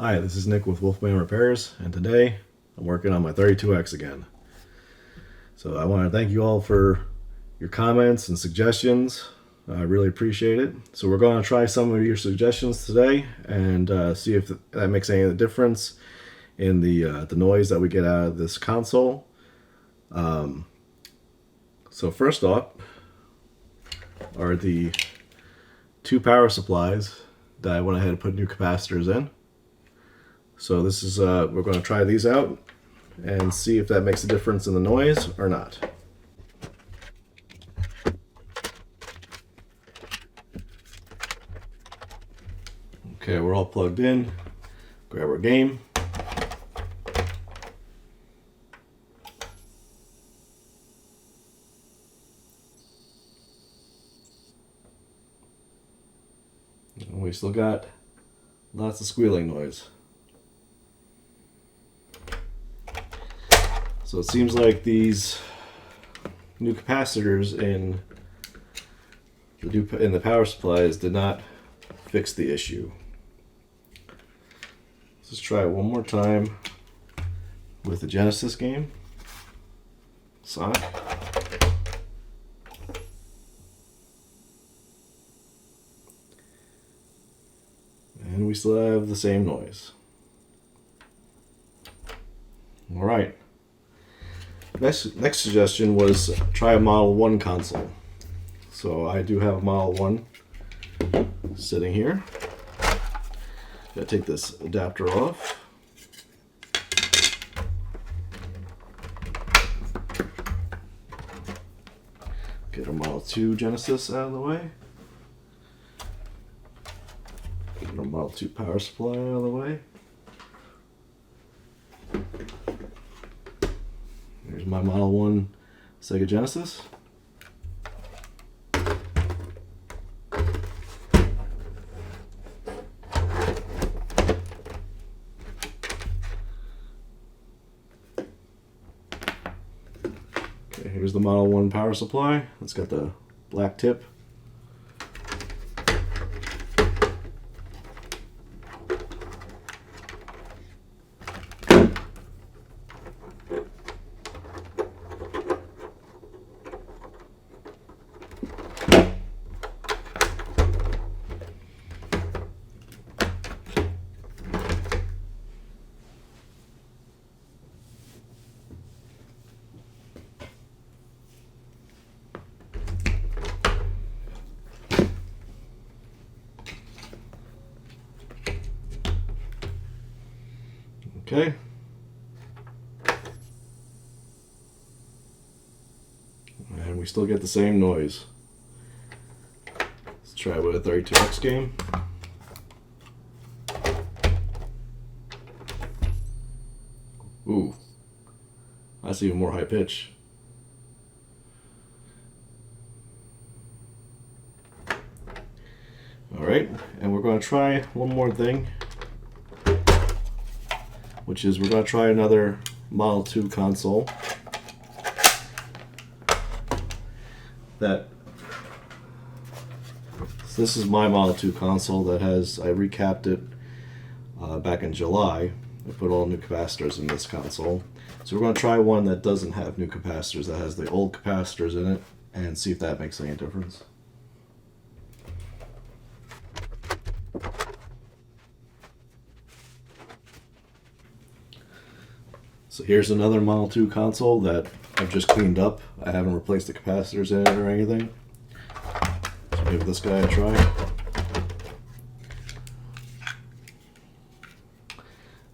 Hi, this is Nick with Wolfman Repairs, and today I'm working on my 32X again. So I want to thank you all for your comments and suggestions. I really appreciate it. So we're going to try some of your suggestions today and see if that makes any difference in the noise that we get out of this console. So first off are the two power supplies that I went ahead and put new capacitors in. So this is we're going to try these out and see if that makes a difference in the noise or not. Okay, we're all plugged in. Grab our game. And we still got lots of squealing noise. So it seems like these new capacitors in the power supplies did not fix the issue. Let's just try it one more time with the Genesis game, Sonic. And we still have the same noise. All right. Next suggestion was try a Model 1 console. So I do have a Model 1 sitting here. Gotta take this adapter off. Get our Model 2 Genesis out of the way. Get our Model 2 power supply out of the way. Here's my Model 1 Sega Genesis. Okay, here's the Model 1 power supply. It's got the black tip. Okay. And we still get the same noise. Let's try it with a 32X game. Ooh, that's even more high pitch. Alright, and we're going to try one more thing, which is we're going to try another Model 2 console so this is my Model 2 console that has, I recapped it back in July. I put all new capacitors in this console. So we're going to try one that doesn't have new capacitors, that has the old capacitors in it, and see if that makes any difference. So here's another Model 2 console that I've just cleaned up. I haven't replaced the capacitors in it or anything. So give this guy a try.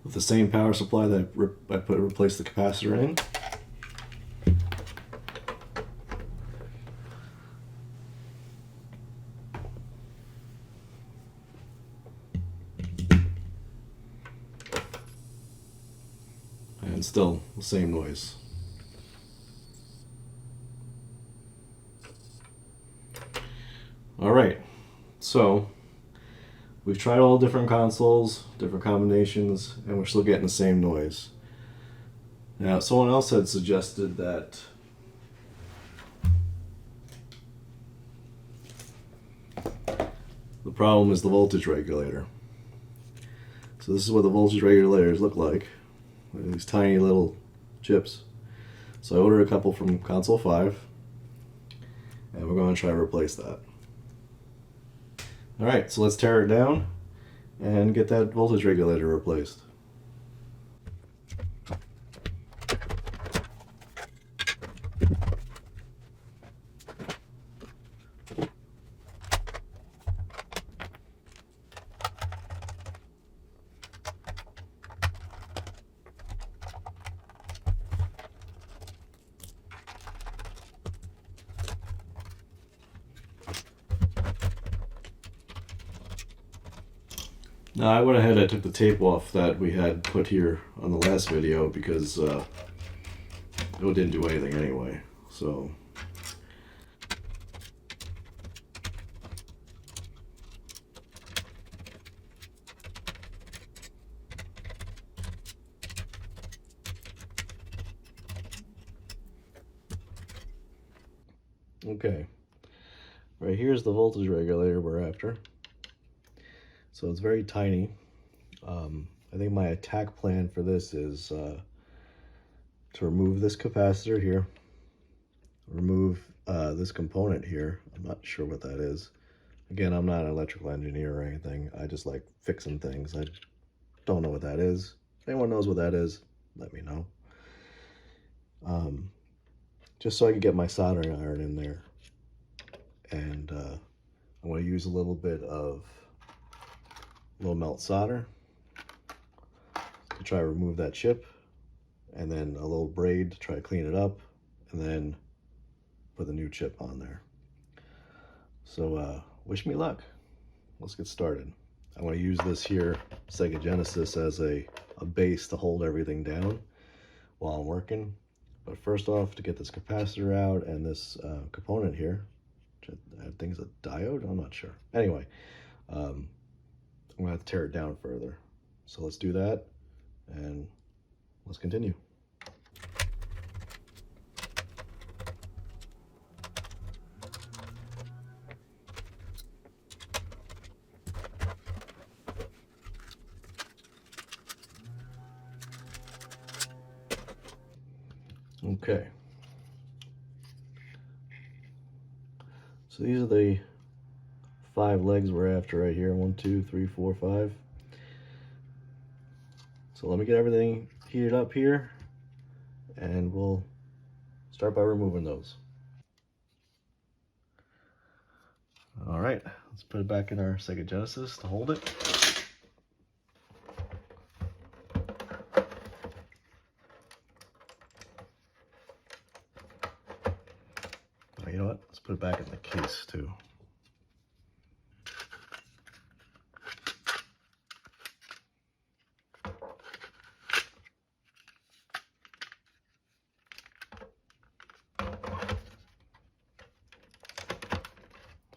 With the same power supply that I replaced the capacitor in. And still the same noise. Alright, so we've tried all different consoles, different combinations, and we're still getting the same noise. Now, someone else had suggested that the problem is the voltage regulator. So this is what the voltage regulators look like. These tiny little chips. So I ordered a couple from Console 5, and we're going to try to replace that. Alright, so let's tear it down and get that voltage regulator replaced. Now I went ahead and took the tape off that we had put here on the last video because it didn't do anything anyway. So okay, right here's the voltage regulator we're after. So it's very tiny. I think my attack plan for this is to remove this capacitor here, remove this component here. I'm not sure what that is. Again, I'm not an electrical engineer or anything. I just like fixing things. I don't know what that is. If anyone knows what that is, let me know. Just so I can get my soldering iron in there. And I'm going to use a little bit of low melt solder to try to remove that chip, and then a little braid to try to clean it up, and then put the new chip on there. So wish me luck. Let's get started. I want to use this here Sega Genesis as a base to hold everything down while I'm working. But first off, to get this capacitor out and this component here, which I think is a diode, I'm not sure. Anyway, I'm gonna have to tear it down further. So let's do that and let's continue. Okay. So these are the 5 legs we're after right here. 1, 2, 3, 4, 5. So let me get everything heated up here and we'll start by removing those. All right, let's put it back in our Sega Genesis to hold it. Oh, you know what? Let's put it back in the case too.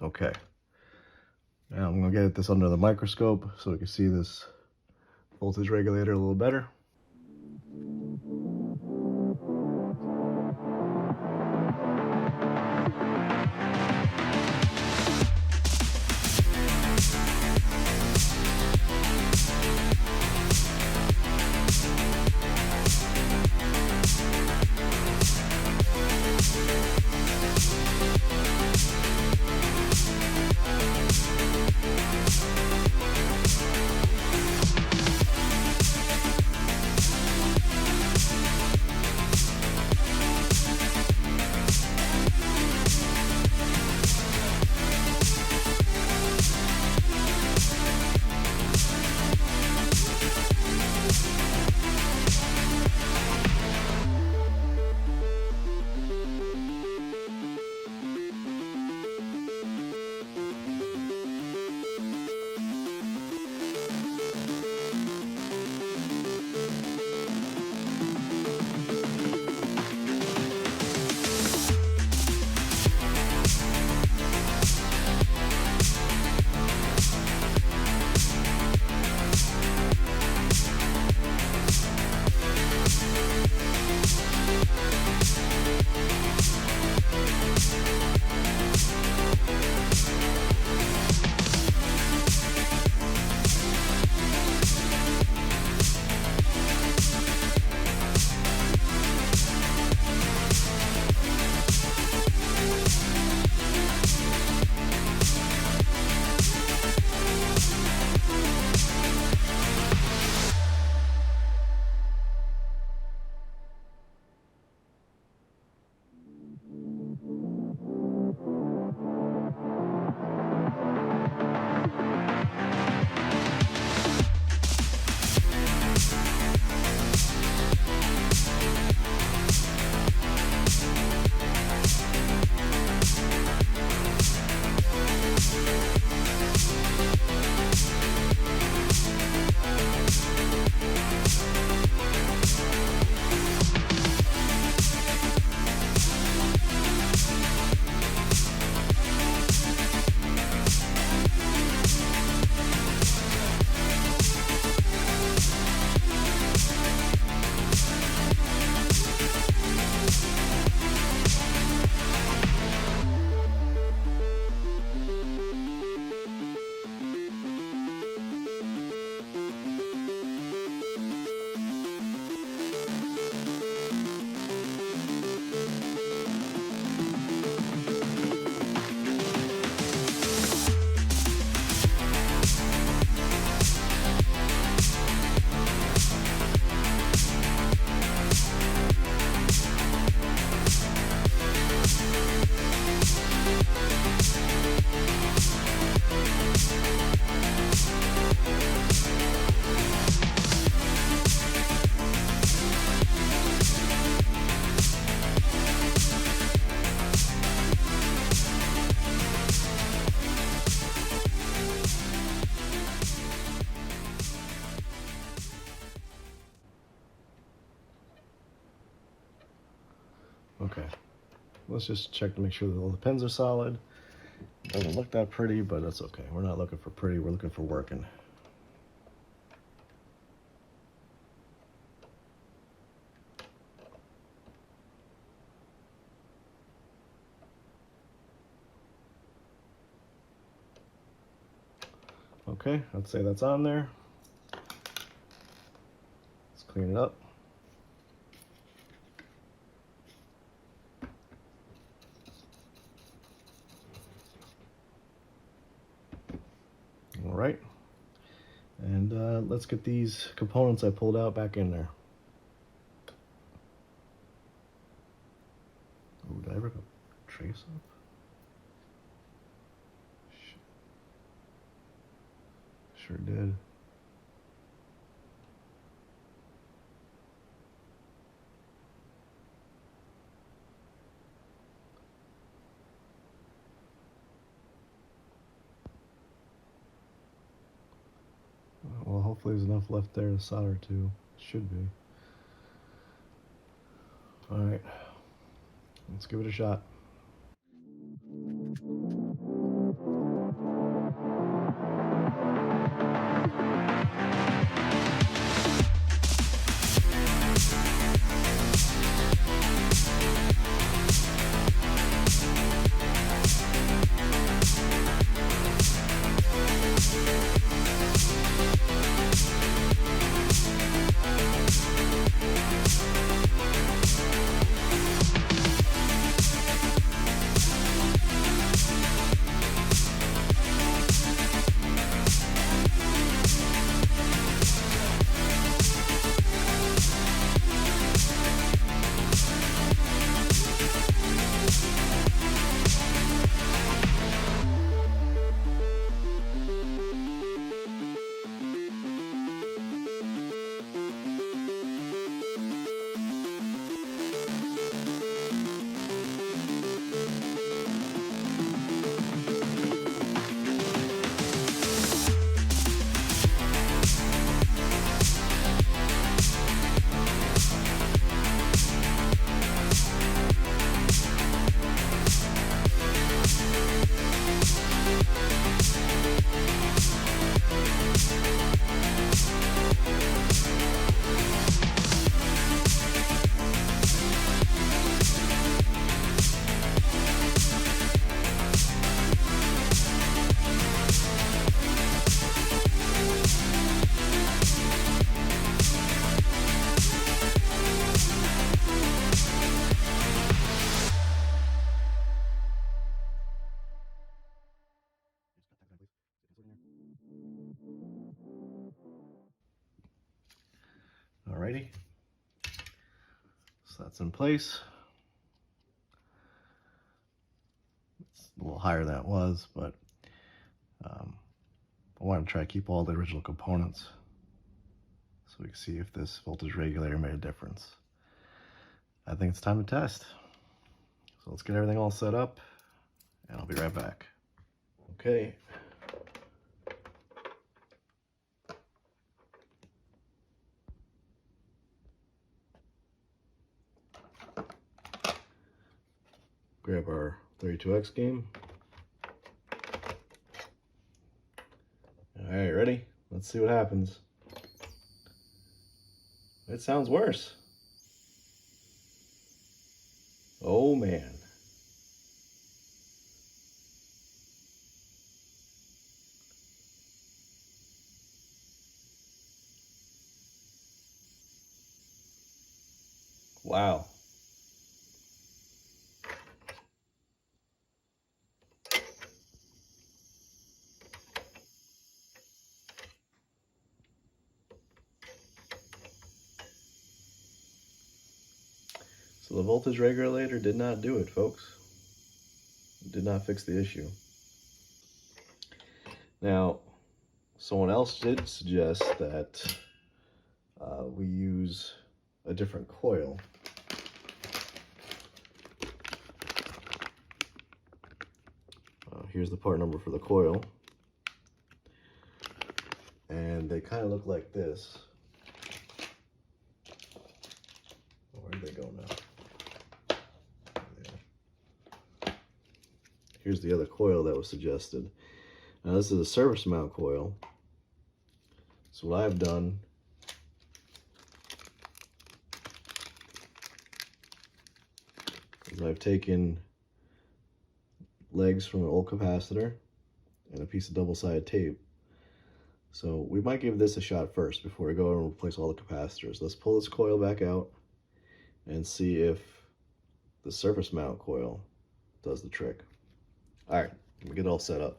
Okay, now I'm going to get this under the microscope so we can see this voltage regulator a little better. let's just check to make sure that all the pins are solid. Doesn't look that pretty, but that's okay. We're not looking for pretty, we're looking for working. Okay, I'd say that's on there. Let's clean it up. All right, and let's get these components I pulled out back in there. Ooh, did I ever go trace up? Sure did. Well, hopefully there's enough left there to solder to. Should be. All right, let's give it a shot. Alrighty, so that's in place. It's a little higher than it was, but I want to try to keep all the original components so we can see if this voltage regulator made a difference. I think it's time to test. So let's get everything all set up and I'll be right back. Okay. Grab our 32x game. All right, ready? Let's see what happens. It sounds worse. Oh man. Wow. So the voltage regulator did not do it, folks. It did not fix the issue. Now, someone else did suggest that we use a different coil. Here's the part number for the coil. And they kind of look like this. Where did they go now? here's the other coil that was suggested. Now this is a surface mount coil. So what I've done is I've taken legs from an old capacitor and a piece of double-sided tape. So we might give this a shot first before we go and replace all the capacitors. Let's pull this coil back out and see if the surface mount coil does the trick. All right, let me get it all set up.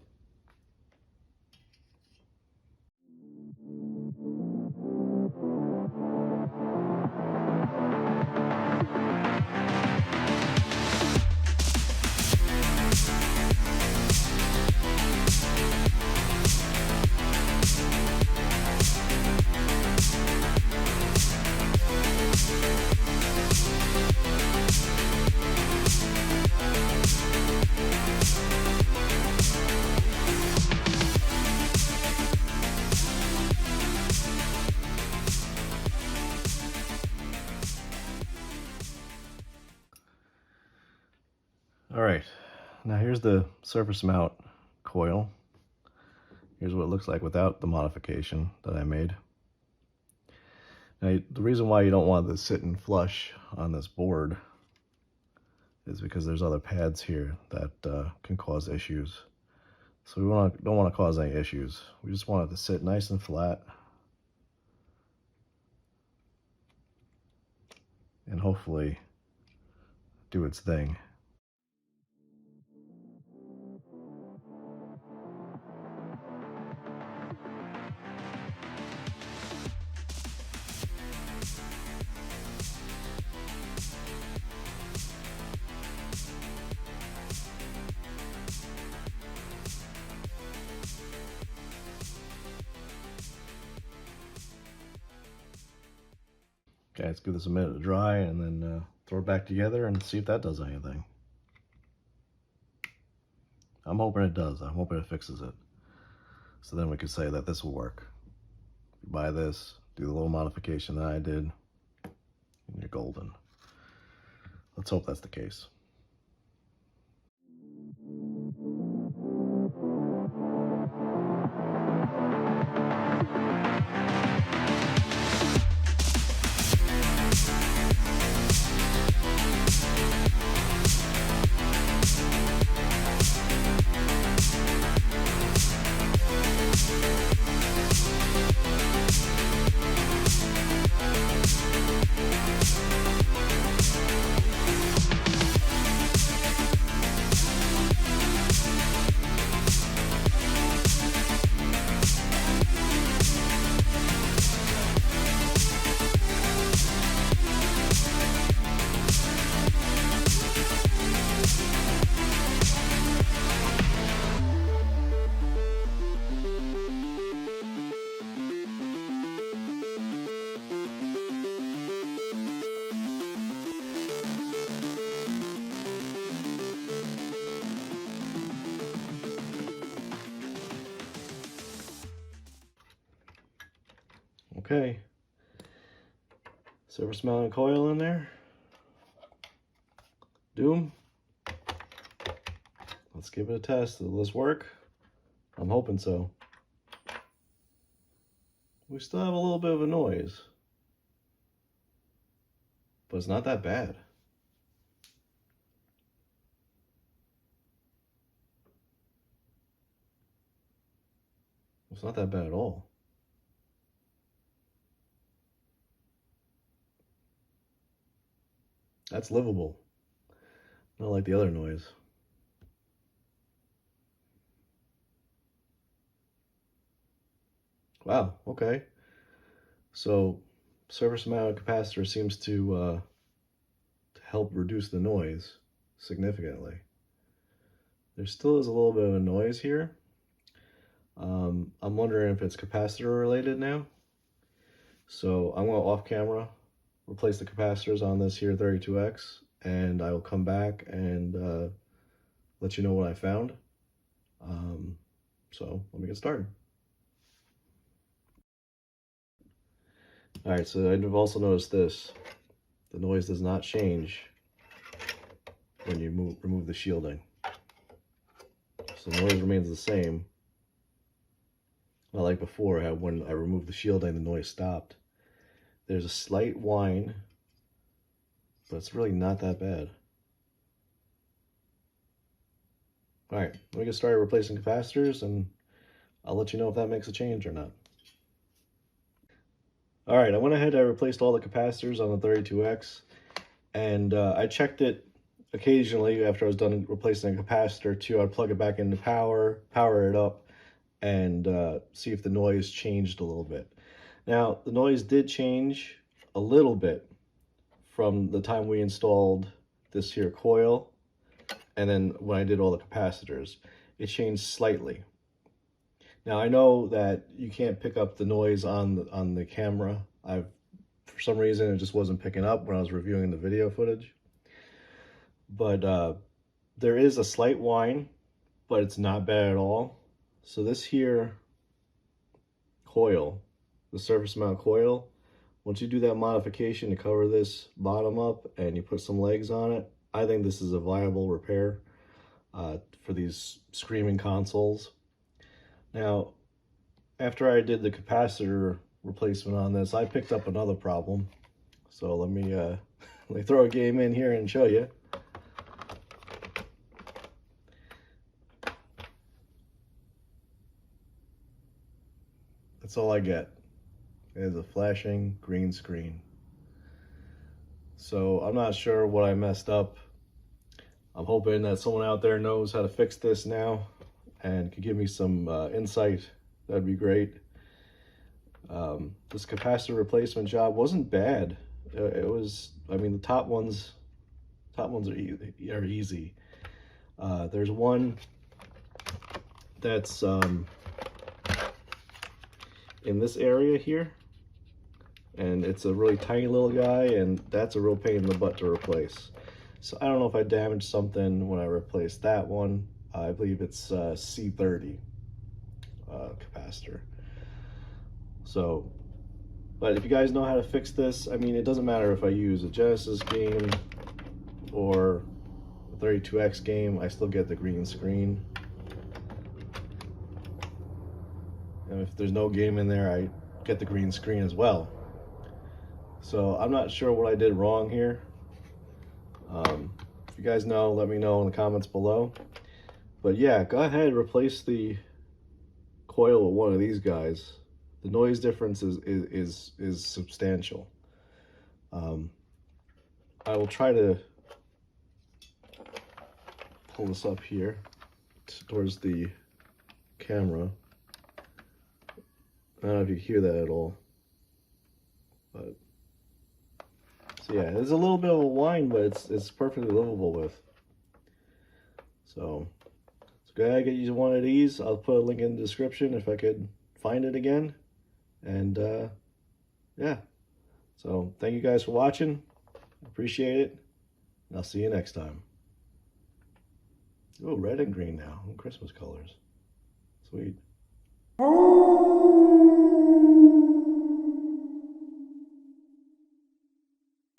All right, now here's the surface mount coil. Here's what it looks like without the modification that I made. Now, the reason why you don't want this sitting flush on this board is because there's other pads here that can cause issues. So we don't want to cause any issues. We just want it to sit nice and flat and hopefully do its thing. Okay, let's give this a minute to dry and then throw it back together and see if that does anything. I'm hoping it does. I'm hoping it fixes it. So then we could say that this will work. You buy this, do the little modification that I did, and you're golden. Let's hope that's the case. Okay, surface mounted coil in there. Doom. Let's give it a test. Will this work? I'm hoping so. We still have a little bit of a noise, but it's not that bad. It's not that bad at all. That's livable. Not like the other noise. Wow, okay. So surface mounted capacitor seems to help reduce the noise significantly. There still is a little bit of a noise here. I'm wondering if it's capacitor related now. So I'm going to off camera replace the capacitors on this here 32X, and I will come back and let you know what I found. So let me get started. Alright, so I've also noticed this. The noise does not change when you remove the shielding. so the noise remains the same. Not like before, how when I removed the shielding, the noise stopped. There's a slight whine, but it's really not that bad. Alright, we can start replacing capacitors, and I'll let you know if that makes a change or not. Alright, I went ahead and I replaced all the capacitors on the 32X, and I checked it occasionally after I was done replacing a capacitor too. I'd plug it back into power it up, and see if the noise changed a little bit. Now, the noise did change a little bit from the time we installed this here coil, and then when I did all the capacitors, it changed slightly. Now, I know that you can't pick up the noise on the camera. For some reason, it just wasn't picking up when I was reviewing the video footage. But there is a slight whine, but it's not bad at all. So this here coil, the surface mount coil, once you do that modification to cover this bottom up and you put some legs on it, I think this is a viable repair for these screaming consoles. Now, after I did the capacitor replacement on this, I picked up another problem. So let me throw a game in here and show you. That's all I get. Is a flashing green screen. So I'm not sure what I messed up. I'm hoping that someone out there knows how to fix this now and can give me some insight. That'd be great. This capacitor replacement job wasn't bad. It was, I mean, the top ones are easy. There's one that's in this area here, and it's a really tiny little guy, and that's a real pain in the butt to replace. So I don't know if I damaged something when I replaced that one. I believe it's C30 capacitor. So, but if you guys know how to fix this, I mean, it doesn't matter if I use a Genesis game or a 32X game, I still get the green screen. And if there's no game in there, I get the green screen as well. So I'm not sure what I did wrong here. If you guys know, let me know in the comments below. But yeah, go ahead, replace the coil with one of these guys. The noise difference is substantial. I will try to pull this up here towards the camera. I don't know if you can hear that at all, but so yeah, there's a little bit of a whine, but it's perfectly livable with. So go ahead, get you one of these. I'll put a link in the description if I could find it again. And yeah, so thank you guys for watching. Appreciate it, and I'll see you next time. Oh, red and green now, Christmas colors. Sweet.